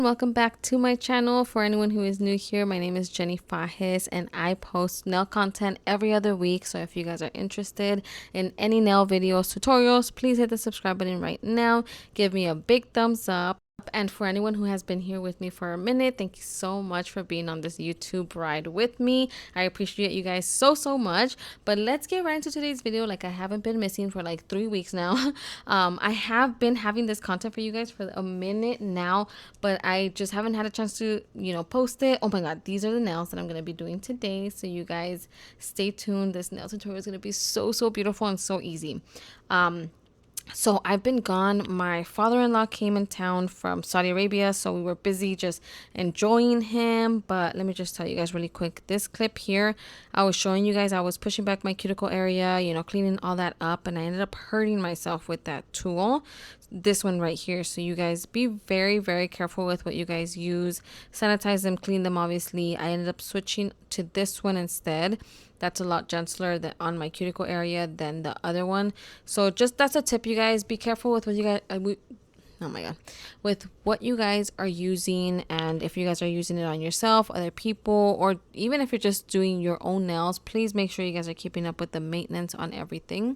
and welcome back to my channel. For anyone who is new here, my name is Jenny Fajes and I post nail content every other week. So if you guys are interested in any nail videos, tutorials, please hit the subscribe button right now. Give me a big thumbs up. And for anyone who has been here with me for a minute, thank you so much for being on this YouTube ride with me. I appreciate you guys so much. But let's get right into today's video. Like, I haven't been missing for like 3 weeks now. I have been having this content for you guys for a minute now, but I just haven't had a chance to, post it. Oh my god, these are the nails that I'm going to be doing today. So you guys stay tuned. This nail tutorial is going to be so beautiful and so easy. So I've been gone. My father-in-law came in town from Saudi Arabia, so we were busy just enjoying him. But let me just tell you guys really quick, this clip here, I was showing you guys, I was pushing back my cuticle area, cleaning all that up, and I ended up hurting myself with that tool, this one right here. So you guys be very careful with what you guys use. Sanitize them, clean them, obviously. I ended up switching to this one instead. That's a lot gentler than on my cuticle area than the other one. So just, that's a tip, you guys. Be careful with what you guys oh my god, with what you guys are using, and if you guys are using it on yourself, other people, or even if you're just doing your own nails, please make sure you guys are keeping up with the maintenance on everything.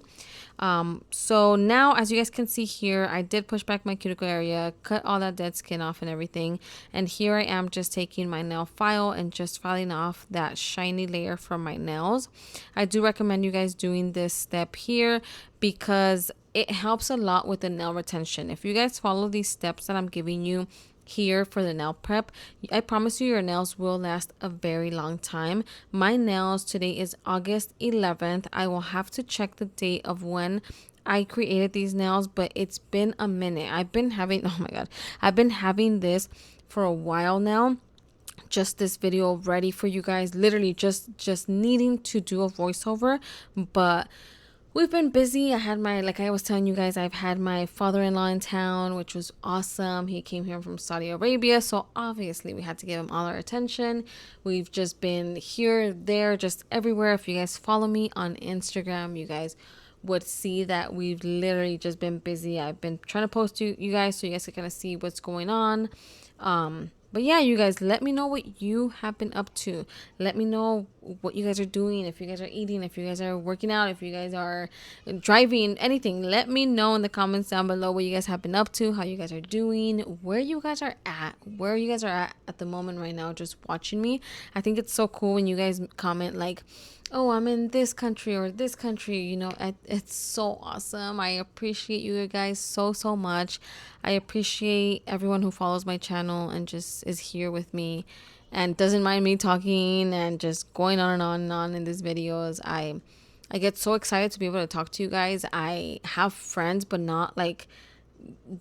So now, as you guys can see here, I did push back my cuticle area, cut all that dead skin off and everything, and here I am just taking my nail file and just filing off that shiny layer from my nails. I do recommend you guys doing this step here because it helps a lot with the nail retention. If you guys follow these steps that I'm giving you here for the nail prep, I promise you your nails will last a very long time. My nails, today is August 11th. I will have to check the date of when I created these nails, but it's been a minute. I've been having, oh my god, I've been having this for a while now. Just this video ready for you guys, literally just needing to do a voiceover, but we've been busy. I had my, like I was telling you guys, I've had my father-in-law in town, which was awesome. He came here from Saudi Arabia, so obviously we had to give him all our attention. We've just been here, there, just everywhere. If you guys follow me on Instagram, you guys would see that we've literally just been busy. I've been trying to post to you guys so you guys can kind of see what's going on. But yeah, you guys, let me know what you have been up to. Let me know what you guys are doing, if you guys are eating, if you guys are working out, if you guys are driving, anything. Let me know in the comments down below what you guys have been up to, how you guys are doing, where you guys are at the moment right now, just watching me. I think it's so cool when you guys comment like, oh, I'm in this country or this country, it's so awesome. I appreciate you guys so much. I appreciate everyone who follows my channel and just is here with me and doesn't mind me talking and just going on and on and on in these videos. I get so excited to be able to talk to you guys. I have friends, but not like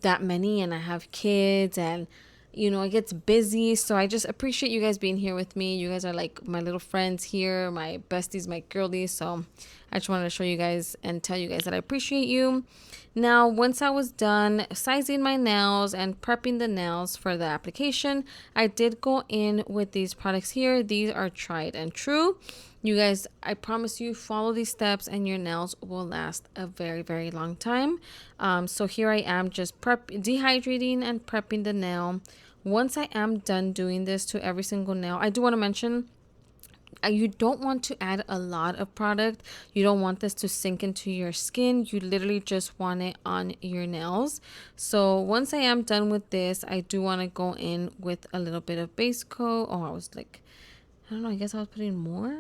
that many, and I have kids, and it gets busy. So I just appreciate you guys being here with me. You guys are like my little friends here, my besties, my girlies. So I just wanted to show you guys and tell you guys that I appreciate you. Now, once I was done sizing my nails and prepping the nails for the application, I did go in with these products here. These are tried and true. You guys, I promise you, follow these steps and your nails will last a very long time. So here I am just dehydrating and prepping the nail. Once I am done doing this to every single nail, I do want to mention, you don't want to add a lot of product. You don't want this to sink into your skin. You literally just want it on your nails. So once I am done with this, I do want to go in with a little bit of base coat. Oh, I was like, I don't know, I guess I was putting more.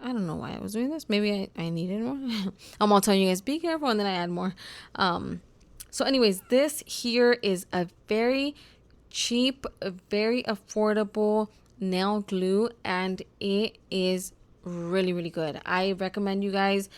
I don't know why I was doing this. Maybe I needed more. I'm all telling you guys, be careful, and then I add more. So anyways, this here is a very cheap, very affordable nail glue, and it is really good. I recommend you guys.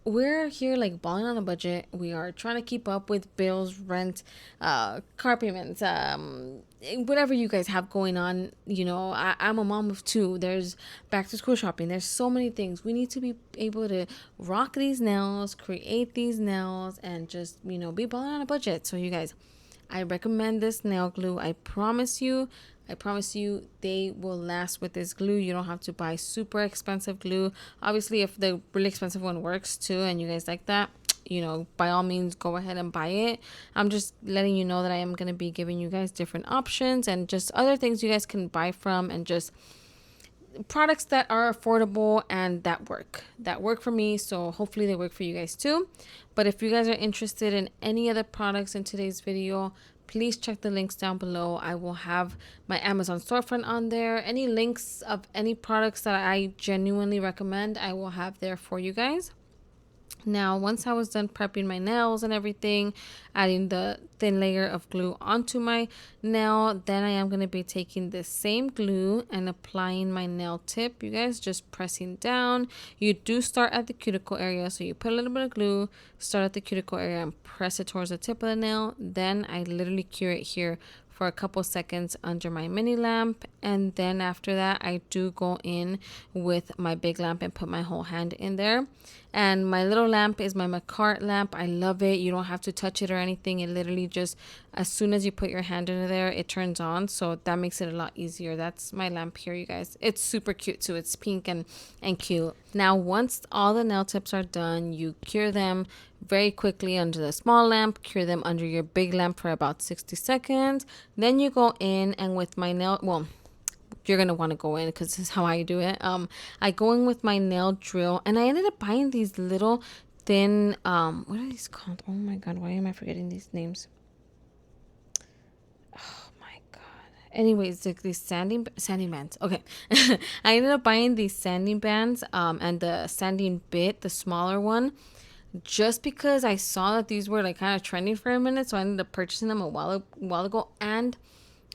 We're here like balling on a budget. We are trying to keep up with bills, rent, car payments, whatever you guys have going on. I'm a mom of 2. There's back to school shopping. There's so many things. We need to be able to rock these nails, create these nails, and just, be balling on a budget. So you guys, I recommend this nail glue. I promise you they will last with this glue. You don't have to buy super expensive glue. Obviously, if the really expensive one works too and you guys like that, by all means, go ahead and buy it. I'm just letting you know that I am going to be giving you guys different options and just other things you guys can buy from, and just products that are affordable and that work for me. So hopefully they work for you guys too. But if you guys are interested in any other products in today's video, please check the links down below. I will have my Amazon storefront on there. Any links of any products that I genuinely recommend, I will have there for you guys. Now, once I was done prepping my nails and everything, adding the thin layer of glue onto my nail, then I am going to be taking the same glue and applying my nail tip. You guys, just pressing down. You do start at the cuticle area, so you put a little bit of glue, start at the cuticle area and press it towards the tip of the nail. Then I literally cure it here for a couple seconds under my mini lamp, and then after that I do go in with my big lamp and put my whole hand in there. And my little lamp is my Macart lamp. I love it. You don't have to touch it or anything. It literally just, as soon as you put your hand in there, it turns on, so that makes it a lot easier. That's my lamp here, you guys. It's super cute too. It's pink and cute. Now, once all the nail tips are done, you cure them very quickly under the small lamp, cure them under your big lamp for about 60 seconds. Then you go in, and with my nail, well, you're gonna want to go in because this is how I do it. I go in with my nail drill, and I ended up buying these little thin what are these called? Oh my god, why am I forgetting these names? Oh my god. Anyways, these sanding bands. Okay. I ended up buying these sanding bands and the sanding bit, the smaller one, just because I saw that these were like kind of trending for a minute, so I ended up purchasing them a while ago. And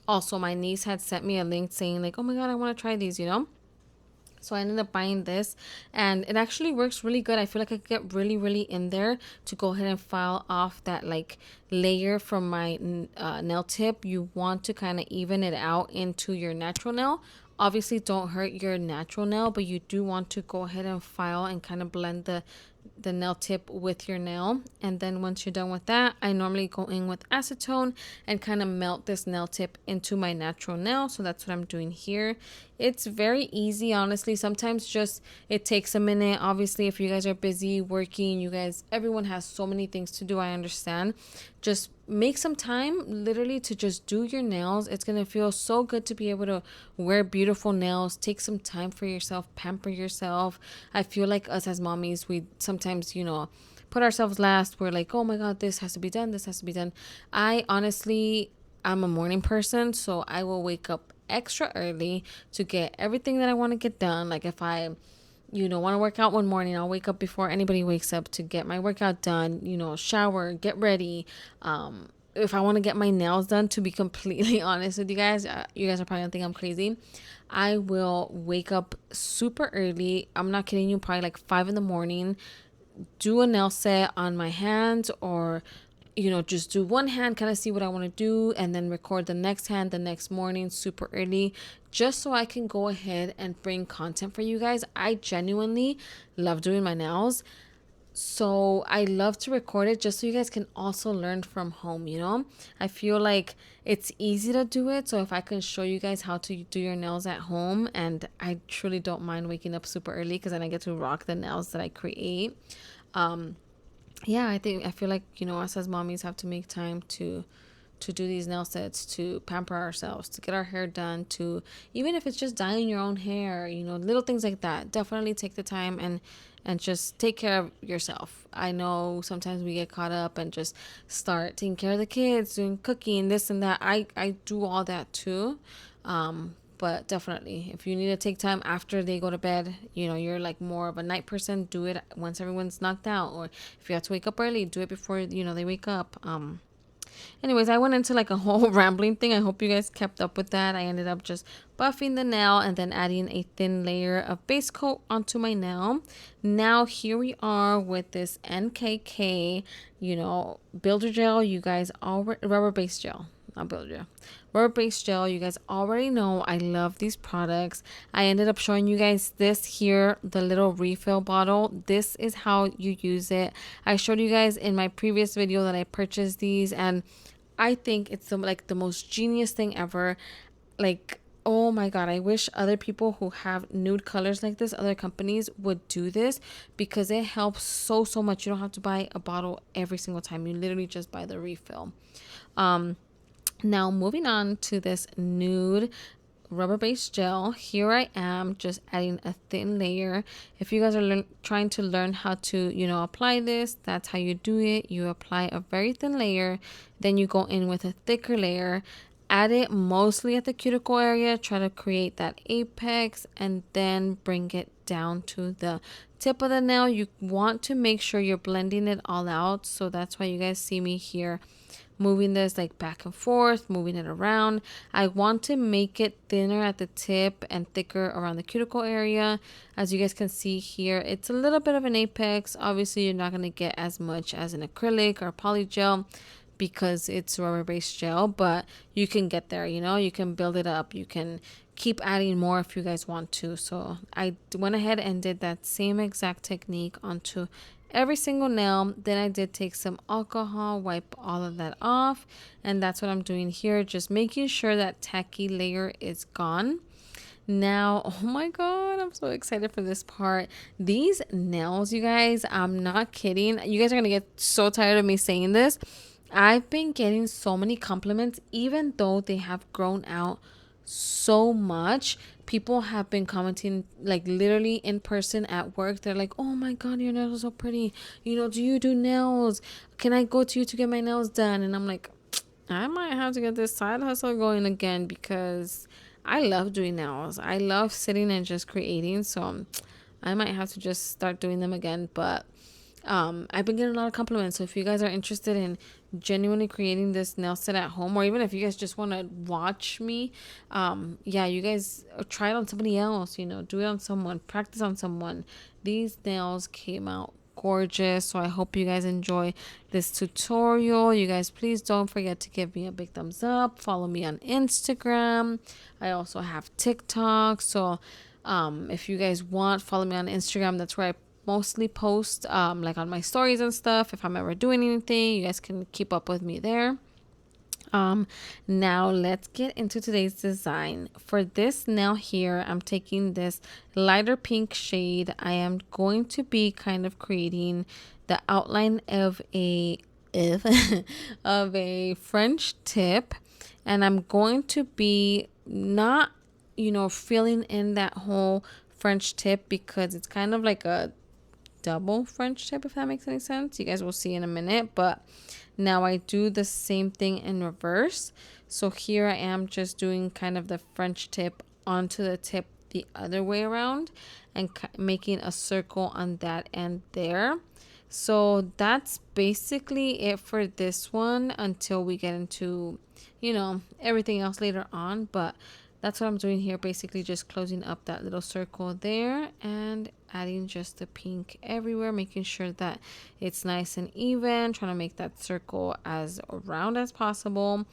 also my niece had sent me a link saying like, oh my god, I want to try these, So I ended up buying this, and it actually works really good. I feel like I could get really in there to go ahead and file off that like layer from my nail tip. You want to kind of even it out into your natural nail. Obviously don't hurt your natural nail, but you do want to go ahead and file and kind of blend the nail tip with your nail. And then once you're done with that, I normally go in with acetone and kind of melt this nail tip into my natural nail. So that's what I'm doing here. It's very easy, honestly. Sometimes just it takes a minute. Obviously, if you guys are busy working, everyone has so many things to do, I understand. Just make some time literally to just do your nails. It's gonna feel so good to be able to wear beautiful nails. Take some time for yourself, pamper yourself. I feel like us as mommies, we sometimes put ourselves last. We're like, oh my god, this has to be done, this has to be done. I'm a morning person, so I will wake up extra early to get everything that I want to get done. Like if I want to work out one morning, I'll wake up before anybody wakes up to get my workout done, shower, get ready. If I want to get my nails done, to be completely honest with you guys are probably gonna think I'm crazy. I will wake up super early. I'm not kidding you, probably like 5 in the morning, do a nail set on my hands, or just do one hand, kind of see what I want to do, and then record the next hand the next morning super early, just so I can go ahead and bring content for you guys. I genuinely love doing my nails, so I love to record it just so you guys can also learn from home. I feel like it's easy to do it, so if I can show you guys how to do your nails at home, and I truly don't mind waking up super early because then I get to rock the nails that I create. Yeah, I feel like us as mommies have to make time to do these nail sets, to pamper ourselves, to get our hair done, to even if it's just dyeing your own hair, little things like that. Definitely take the time and just take care of yourself. I know sometimes we get caught up and just start taking care of the kids, doing cooking, this and that. I do all that too. But definitely, if you need to take time after they go to bed, you're like more of a night person, do it once everyone's knocked out. Or if you have to wake up early, do it before, they wake up. Anyways, I went into like a whole rambling thing. I hope you guys kept up with that. I ended up just buffing the nail and then adding a thin layer of base coat onto my nail. Now here we are with this NKK, builder gel. You guys already, rubber base gel. Not builder gel. Rubber base gel. You guys already know I love these products. I ended up showing you guys this here, the little refill bottle. This is how you use it. I showed you guys in my previous video that I purchased these, and I think it's the most genius thing ever. Like, Oh my god, I wish other people who have nude colors like this, other companies would do this, because it helps so much. You don't have to buy a bottle every single time. You literally just buy the refill. Now moving on to this nude rubber based gel. Here I am just adding a thin layer. If you guys are trying to learn how to, apply this, that's how you do it. You apply a very thin layer, then you go in with a thicker layer, add it mostly at the cuticle area, try to create that apex, and then bring it down to the tip of the nail. You want to make sure you're blending it all out, so that's why you guys see me here moving this like back and forth, moving it around. I want to make it thinner at the tip and thicker around the cuticle area. As you guys can see here, it's a little bit of an apex. Obviously, you're not going to get as much as an acrylic or poly gel because it's rubber based gel, but you can get there, you can build it up. You can keep adding more if you guys want to. So I went ahead and did that same exact technique onto every single nail. Then I did take some alcohol, wipe all of that off, and that's what I'm doing here, just making sure that tacky layer is gone. Now, oh my god, I'm so excited for this part. These nails, you guys, I'm not kidding. You guys are gonna get so tired of me saying this. I've been getting so many compliments, even though they have grown out so much. People have been commenting, like literally in person at work. They're like, oh my god, your nails are so pretty, do you do nails? Can I go to you to get my nails done? And I'm like, I might have to get this side hustle going again, because I love doing nails. I love sitting and just creating, so I might have to just start doing them again. But I've been getting a lot of compliments. So if you guys are interested in genuinely creating this nail set at home, or even if you guys just want to watch me, you guys try it on somebody else, do it on someone, practice on someone. These nails came out gorgeous. So I hope you guys enjoy this tutorial. You guys, please don't forget to give me a big thumbs up. Follow me on Instagram. I also have TikTok. So if you guys want, follow me on Instagram. That's where I mostly post, like on my stories and stuff. If I'm ever doing anything, you guys can keep up with me there. Now let's get into today's design. For this nail here, I'm taking this lighter pink shade. I am going to be kind of creating the outline of a of a French tip, and I'm going to be not filling in that whole French tip, because it's kind of like a double French tip, if that makes any sense. You guys will see in a minute, but now I do the same thing in reverse. So here I am just doing kind of the French tip onto the tip the other way around, and making a circle on that end there. So that's basically it for this one, until we get into everything else later on. But that's what I'm doing here, basically just closing up that little circle there and adding just the pink everywhere, making sure that it's nice and even, trying to make that circle as round as possible.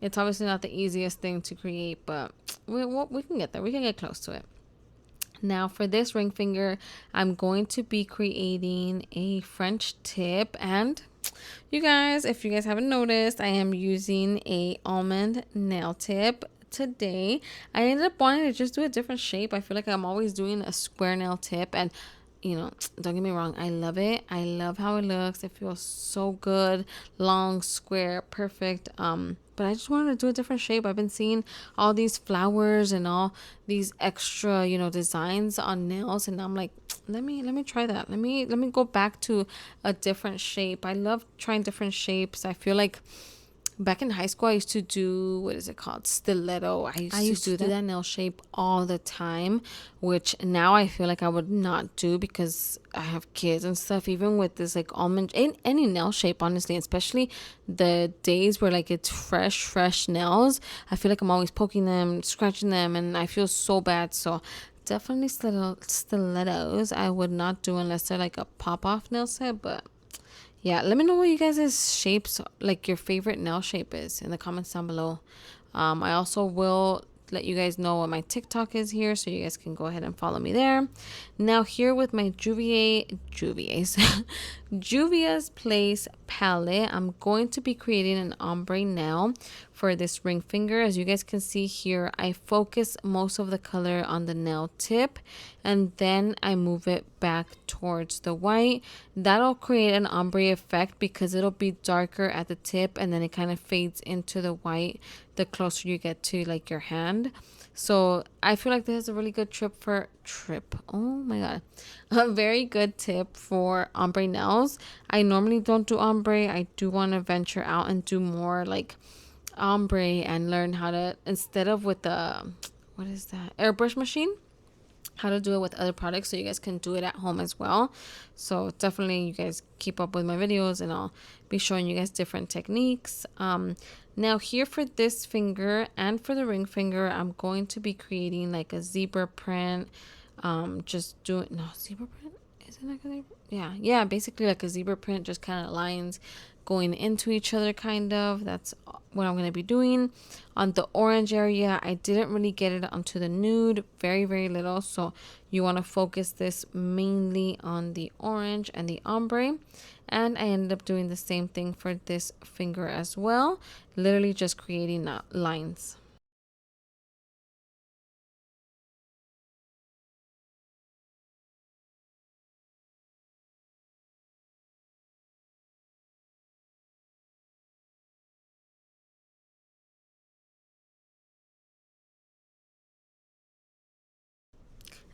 It's obviously not the easiest thing to create, but we can get there. We can get close to it. Now for this ring finger, I'm going to be creating a French tip, and you guys, if you guys haven't noticed, I am using a almond nail tip today. I ended up wanting to just do a different shape. I feel like I'm always doing a square nail tip, and don't get me wrong, I love it. I love how it looks. It feels so good, long, square, perfect. But I just wanted to do a different shape. I've been seeing all these flowers and all these extra, designs on nails, and I'm like, let me try that. Let me go back to a different shape. I love trying different shapes. I feel like back in high school, I used to do, what is it called? Stiletto. I used to do that nail shape all the time, which now I feel like I would not do because I have kids and stuff. Even with this like almond, any nail shape, honestly, especially the days where like it's fresh nails, I feel like I'm always poking them, scratching them, and I feel so bad. So definitely stilettos I would not do unless they're like a pop-off nail set. But yeah, let me know what you guys' shapes, like your favorite nail shape is, in the comments down below. I also will let you guys know what my TikTok is here, so you guys can go ahead and follow me there. Now here with my Juvia's Place palette, I'm going to be creating an ombre nail for this ring finger. As you guys can see here, I focus most of the color on the nail tip and then I move it back towards the white. That'll create an ombre effect because it'll be darker at the tip and then it kind of fades into the white the closer you get to like your hand. So I feel like this is a really good oh my god, a very good tip for ombre nails. I normally don't do ombre. I do want to venture out and do more like ombre and learn how to, instead of with the, what is that, airbrush machine, how to do it with other products so you guys can do it at home as well. So definitely you guys keep up with my videos and I'll be showing you guys different techniques. Now here for this finger and for the ring finger, I'm going to be creating like a zebra print. Zebra print, is it like a zebra? Yeah, basically like a zebra print, just kind of lines going into each other kind of. That's what I'm going to be doing. On the orange area, I didn't really get it onto the nude, very little, so you want to focus this mainly on the orange and the ombre. And I ended up doing the same thing for this finger as well, literally just creating lines.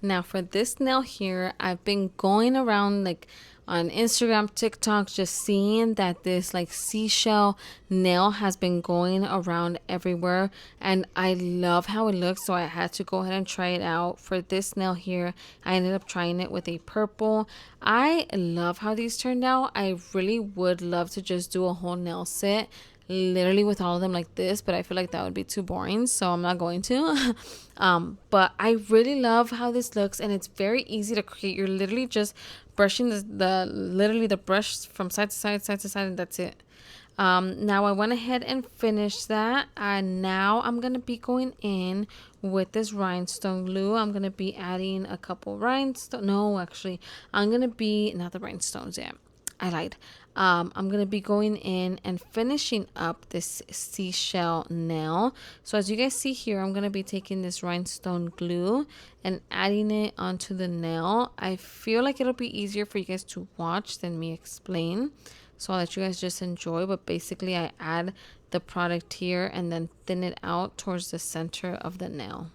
Now for this nail here, I've been going around like on Instagram, TikTok, just seeing that this like seashell nail has been going around everywhere and I love how it looks, so I had to go ahead and try it out. For this nail here, I ended up trying it with a purple. I love how these turned out. I really would love to just do a whole nail set literally with all of them like this, but I feel like that would be too boring, so I'm not going to. But I really love how this looks and it's very easy to create. You're literally just brushing the brush from side to side, and that's it. Now I went ahead and finished that, and now I'm gonna be going in with this rhinestone glue. I'm gonna be adding a couple rhinestones. No, actually, I'm gonna be not the rhinestones yet. I lied. I'm going to be going in and finishing up this seashell nail. So as you guys see here, I'm going to be taking this rhinestone glue and adding it onto the nail. I feel like it'll be easier for you guys to watch than me explain. So I'll let you guys just enjoy. But basically I add the product here and then thin it out towards the center of the nail.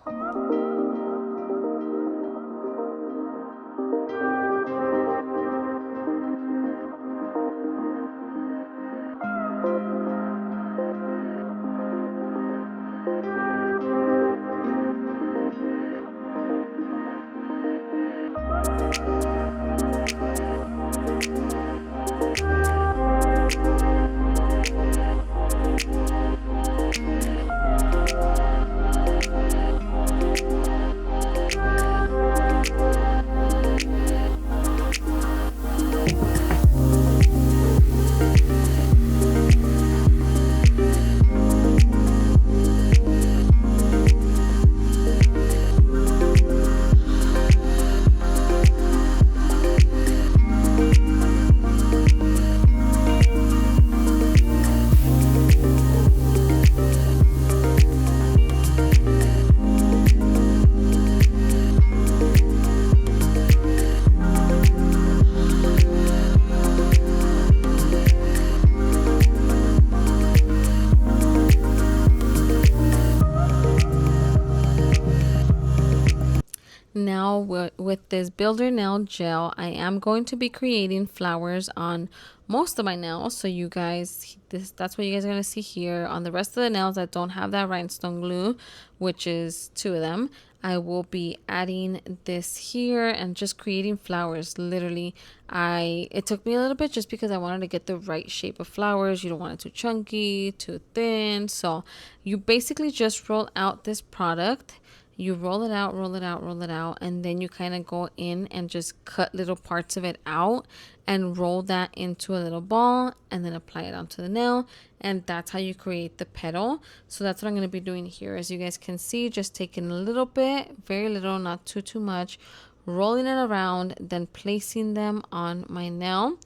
Now with this builder nail gel, I am going to be creating flowers on most of my nails. So you guys, that's what you guys are going to see here. On the rest of the nails that don't have that rhinestone glue, which is 2 of them, I will be adding this here and just creating flowers. Literally, it took me a little bit just because I wanted to get the right shape of flowers. You don't want it too chunky, too thin. So you basically just roll out this product. You roll it out, and then you kind of go in and just cut little parts of it out and roll that into a little ball and then apply it onto the nail, and that's how you create the petal. So that's what I'm going to be doing here. As you guys can see, just taking a little bit, very little, not too much, rolling it around, then placing them on my nail.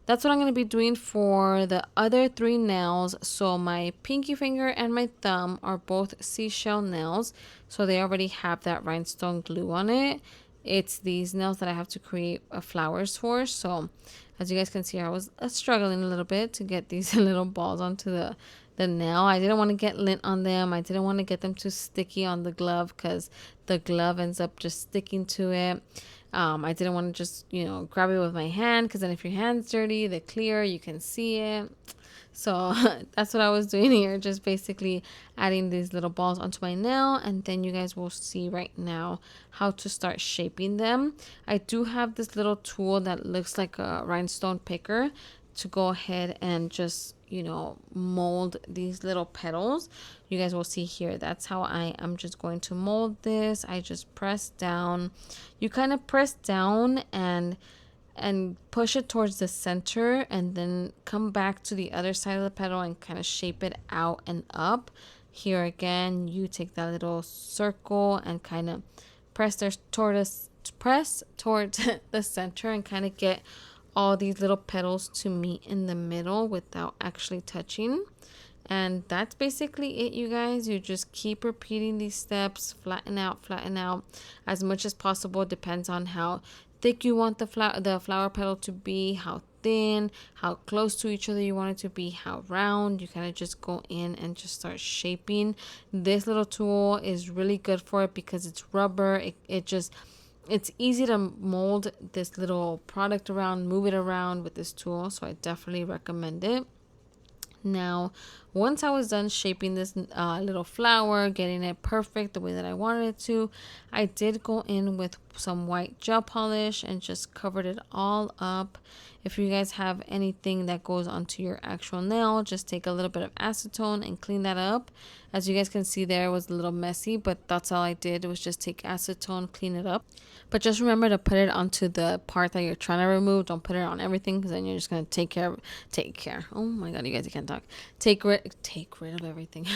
That's what I'm going to be doing for the other 3 nails. So my pinky finger and my thumb are both seashell nails. So they already have that rhinestone glue on it. It's these nails that I have to create flowers for. So as you guys can see, I was struggling a little bit to get these little balls onto the nail. I didn't want to get lint on them. I didn't want to get them too sticky on the glove because the glove ends up just sticking to it. I didn't want to just, grab it with my hand because then if your hand's dirty, they're clear, you can see it. So that's what I was doing here, just basically adding these little balls onto my nail, and then you guys will see right now how to start shaping them. I do have this little tool that looks like a rhinestone picker to go ahead and just mold these little petals. You guys will see here, that's how I am just going to mold this. I just press down. You kind of press down and push it towards the center, and then come back to the other side of the petal and kind of shape it out and up. Here again, you take that little circle and kind of press towards the center and kind of get all these little petals to meet in the middle without actually touching. And that's basically it, you guys. You just keep repeating these steps, flatten out as much as possible. Depends on how thick you want the flower petal to be, how thin, how close to each other you want it to be, how round. You kind of just go in and just start shaping. This little tool is really good for it because it's rubber. It's easy to mold this little product around, move it around with this tool, so I definitely recommend it. Now, once I was done shaping this little flower, getting it perfect the way that I wanted it to, I did go in with some white gel polish and just covered it all up. If you guys have anything that goes onto your actual nail, just take a little bit of acetone and clean that up. As you guys can see there, it was a little messy, but that's all I did was just take acetone, clean it up. But just remember to put it onto the part that you're trying to remove. Don't put it on everything, because then you're just going to take care. Oh my God, you guys, I can't talk. Take rid of everything.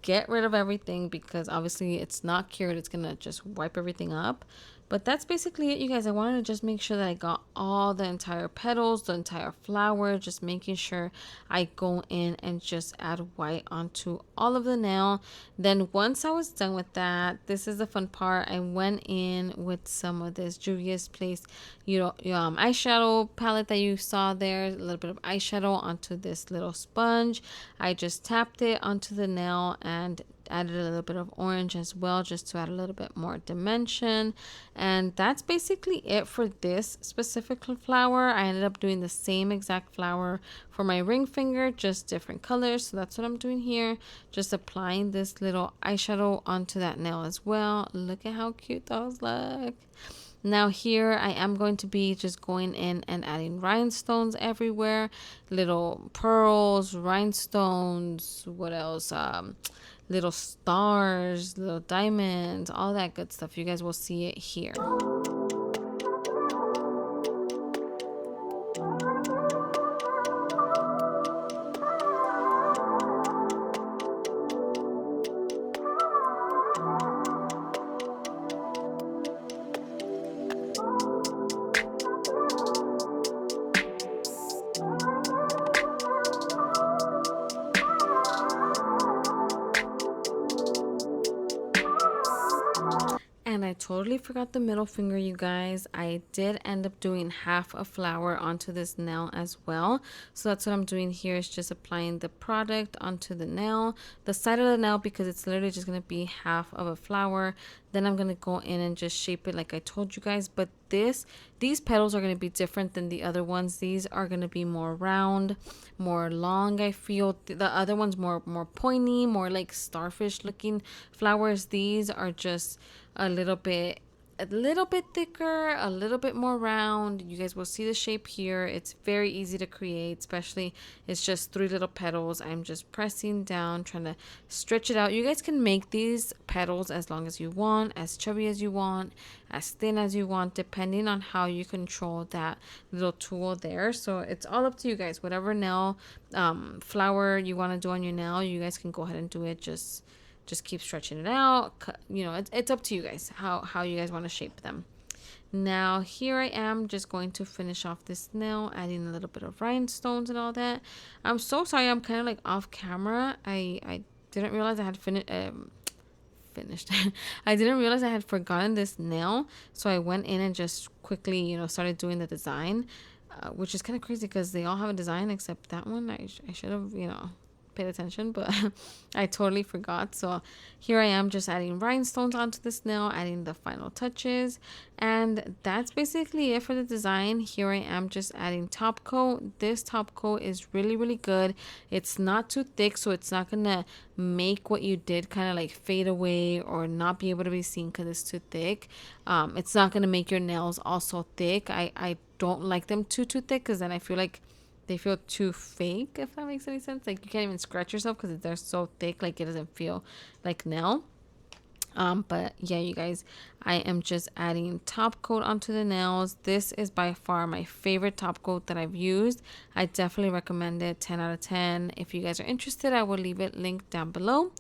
Get rid of everything, because obviously it's not cured. It's going to just wipe everything up. But that's basically it, you guys. I wanted to just make sure that I got all the entire petals, the entire flower, just making sure I go in and just add white onto all of the nail. Then once I was done with that, this is the fun part. I went in with some of this Juvia's Place, eyeshadow palette that you saw there, a little bit of eyeshadow onto this little sponge. I just tapped it onto the nail and added a little bit of orange as well, just to add a little bit more dimension. And that's basically it for this specific flower. I ended up doing the same exact flower for my ring finger, just different colors. So that's what I'm doing here, just applying this little eyeshadow onto that nail as well. Look at how cute those look. Now here I am going to be just going in and adding rhinestones everywhere, little pearls, rhinestones, what else, little stars, little diamonds, all that good stuff. You guys will see it here. And I totally forgot the middle finger, you guys. I did end up doing half a flower onto this nail as well. So that's what I'm doing here, is just applying the product onto the nail, the side of the nail, because it's literally just going to be half of a flower. Then I'm going to go in and just shape it like I told you guys. But these petals are going to be different than the other ones. These are going to be more round, more long. I feel the other ones more pointy, more like starfish looking flowers. These are just a little bit thicker, a little bit more round. You guys will see the shape here. It's very easy to create, especially it's just 3 little petals. I'm just pressing down, trying to stretch it out. You guys can make these petals as long as you want, as chubby as you want, as thin as you want, depending on how you control that little tool there. So it's all up to you guys. Whatever nail flower you want to do on your nail, you guys can go ahead and do it. Just keep stretching it out. It's up to you guys how you guys want to shape them. Now here I am just going to finish off this nail, adding a little bit of rhinestones and all that. I'm so sorry, I'm kind of like off camera. I didn't realize I had finished. I didn't realize I had forgotten this nail, so I went in and just quickly, started doing the design, which is kind of crazy because they all have a design except that one. I should have, paid attention, but I totally forgot. So here I am just adding rhinestones onto this nail, adding the final touches, and that's basically it for the design. Here I am just adding top coat. This top coat is really, really good. It's not too thick, so it's not gonna make what you did kind of like fade away or not be able to be seen because it's too thick. It's not gonna make your nails also thick. I don't like them too thick because then I feel like they feel too fake, if that makes any sense. Like you can't even scratch yourself because they're so thick, like it doesn't feel like nail. But yeah, you guys, I am just adding top coat onto the nails. This is by far my favorite top coat that I've used. I definitely recommend it. 10 out of 10. If you guys are interested, I will leave it linked down below.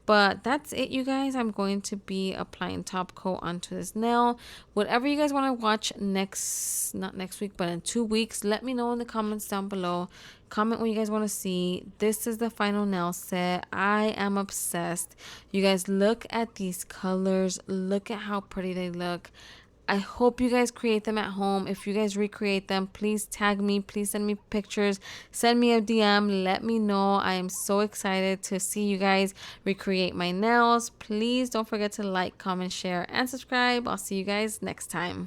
But that's it, you guys. I'm going to be applying top coat onto this nail. Whatever you guys want to watch not next week, but in 2 weeks, let me know in the comments down below. Comment what you guys want to see. This is the final nail set. I am obsessed. You guys, look at these colors. Look at how pretty they look. I hope you guys create them at home. If you guys recreate them, please tag me. Please send me pictures. Send me a DM. Let me know. I am so excited to see you guys recreate my nails. Please don't forget to like, comment, share, and subscribe. I'll see you guys next time.